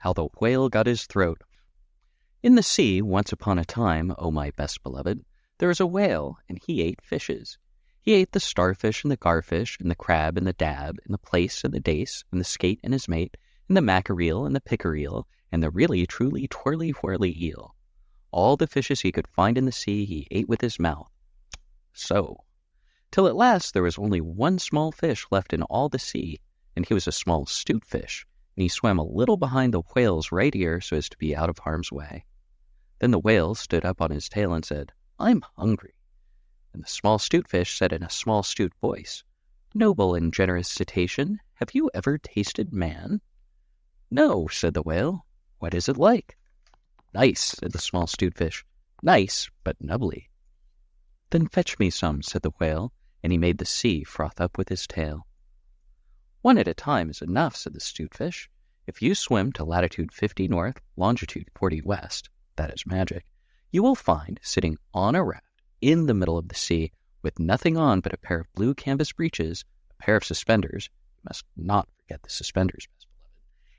How the Whale Got His Throat. In the sea, once upon a time, O my best beloved, there was a whale, and he ate fishes. He ate the starfish and the garfish, and the crab and the dab, and the plaice and the dace, and the skate and his mate, and the mackerel and the pickerel, and the really truly twirly whirly eel. All the fishes he could find in the sea he ate with his mouth. So, till at last there was only one small fish left in all the sea, and he was a small 'stute fish, and he swam a little behind the whale's right ear so as to be out of harm's way. Then the whale stood up on his tail and said, "I'm hungry." And the small 'stute fish said in a small 'stute voice, "Noble and generous cetacean, have you ever tasted man?" "No," said the whale. "What is it like?" "Nice," said the small 'stute fish. "Nice, but nubbly." "Then fetch me some," said the whale, and he made the sea froth up with his tail. "One at a time is enough," said the 'stute fish. "If you swim to latitude 50 north, longitude 40 west, that is magic, you will find, sitting on a raft in the middle of the sea, with nothing on but a pair of blue canvas breeches, a pair of suspenders, you must not forget the suspenders, best beloved,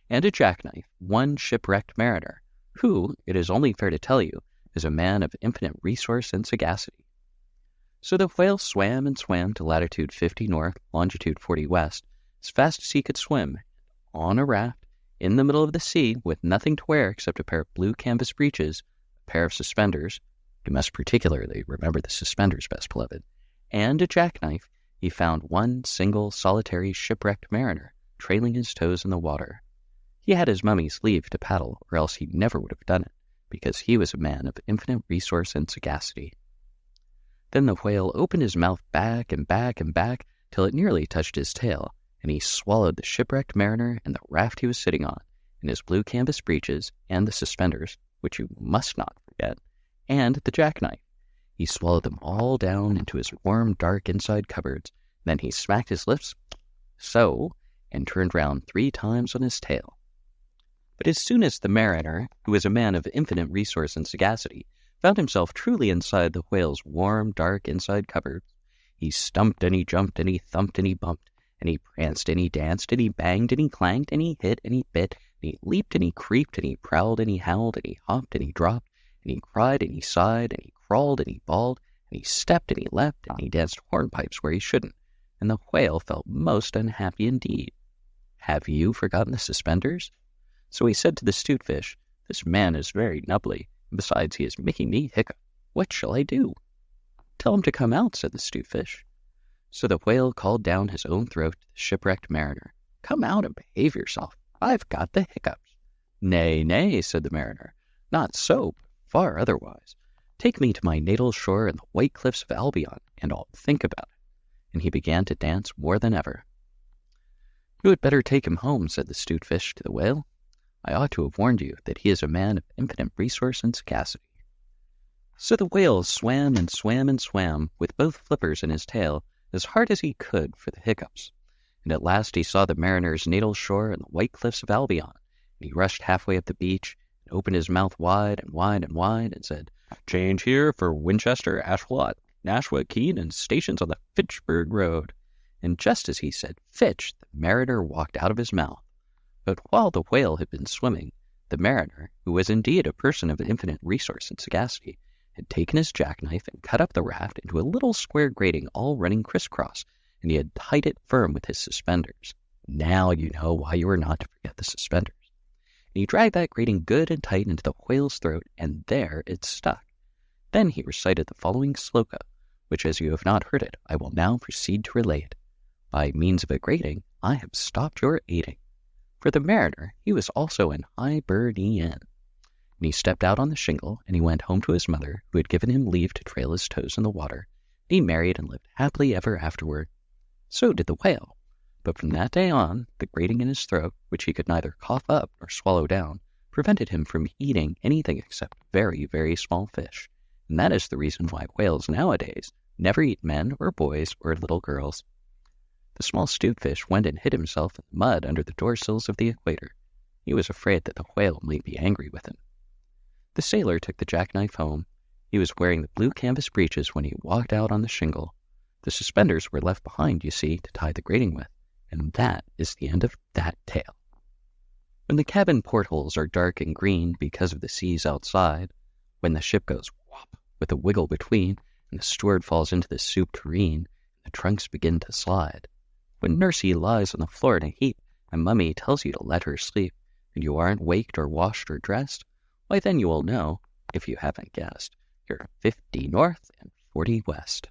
and a jackknife, one shipwrecked mariner, who, it is only fair to tell you, is a man of infinite resource and sagacity." So the whale swam and swam to latitude 50 north, longitude 40 west, as fast as he could swim, on a raft, in the middle of the sea, with nothing to wear except a pair of blue canvas breeches, a pair of suspenders, you must particularly remember the suspenders, best beloved, and a jackknife. He found one single solitary shipwrecked mariner, trailing his toes in the water. He had his mummy's leave to paddle, or else he never would have done it, because he was a man of infinite resource and sagacity. Then the whale opened his mouth back and back and back, till it nearly touched his tail, and he swallowed the shipwrecked mariner and the raft he was sitting on, and his blue canvas breeches, and the suspenders, which you must not forget, and the jackknife. He swallowed them all down into his warm, dark inside cupboards. Then he smacked his lips, so, and turned round 3 times on his tail. But as soon as the mariner, who was a man of infinite resource and sagacity, found himself truly inside the whale's warm, dark inside cupboards, he stumped and he jumped and he thumped and he bumped, and he pranced and he danced and he banged and he clanged and he hit and he bit, and he leaped and he creeped and he prowled and he howled and he hopped and he dropped, and he cried and he sighed and he crawled and he bawled, and he stepped and he leapt and he danced hornpipes where he shouldn't, and the whale felt most unhappy indeed. Have you forgotten the suspenders? So he said to the 'stute fish, "This man is very nubbly, and besides he is making me hiccup. What shall I do?" "Tell him to come out," said the 'stute fish. So the whale called down his own throat to the shipwrecked mariner, "Come out and behave yourself. I've got the hiccups." "Nay, nay," said the mariner, "not so, but far otherwise. Take me to my natal shore and the white cliffs of Albion, and I'll think about it." And he began to dance more than ever. "You had better take him home," said the 'stute fish to the whale. "I ought to have warned you that he is a man of infinite resource and sagacity." So the whale swam and swam and swam, with both flippers in his tail, as hard as he could for the hiccups, and at last he saw the mariner's natal shore and the white cliffs of Albion, and he rushed halfway up the beach, and opened his mouth wide and wide and wide, and said, "Change here for Winchester, Ashuelot, Nashua, Keene, and stations on the Fitchburg Road." And just as he said "Fitch," the mariner walked out of his mouth. But while the whale had been swimming, the mariner, who was indeed a person of infinite resource and sagacity, had taken his jackknife and cut up the raft into a little square grating all running crisscross, and he had tied it firm with his suspenders. Now you know why you are not to forget the suspenders. And he dragged that grating good and tight into the whale's throat, and there it stuck. Then he recited the following sloka, which, as you have not heard it, I will now proceed to relate. By means of a grating, I have stopped your aiding. For the mariner, he was also an Hibernian. And he stepped out on the shingle, and he went home to his mother, who had given him leave to trail his toes in the water. And he married and lived happily ever afterward. So did the whale. But from that day on, the grating in his throat, which he could neither cough up nor swallow down, prevented him from eating anything except very, very small fish. And that is the reason why whales nowadays never eat men or boys or little girls. The small 'stute fish went and hid himself in the mud under the doorsills of the equator. He was afraid that the whale might be angry with him. The sailor took the jackknife home. He was wearing the blue canvas breeches when he walked out on the shingle. The suspenders were left behind, you see, to tie the grating with, and that is the end of that tale. When the cabin portholes are dark and green because of the seas outside, when the ship goes whop with a wiggle between, and the steward falls into the soup tureen, and the trunks begin to slide, when Nursey lies on the floor in a heap, and Mummy tells you to let her sleep, and you aren't waked or washed or dressed, why then you will know, if you haven't guessed, you're 50 north and 40 west.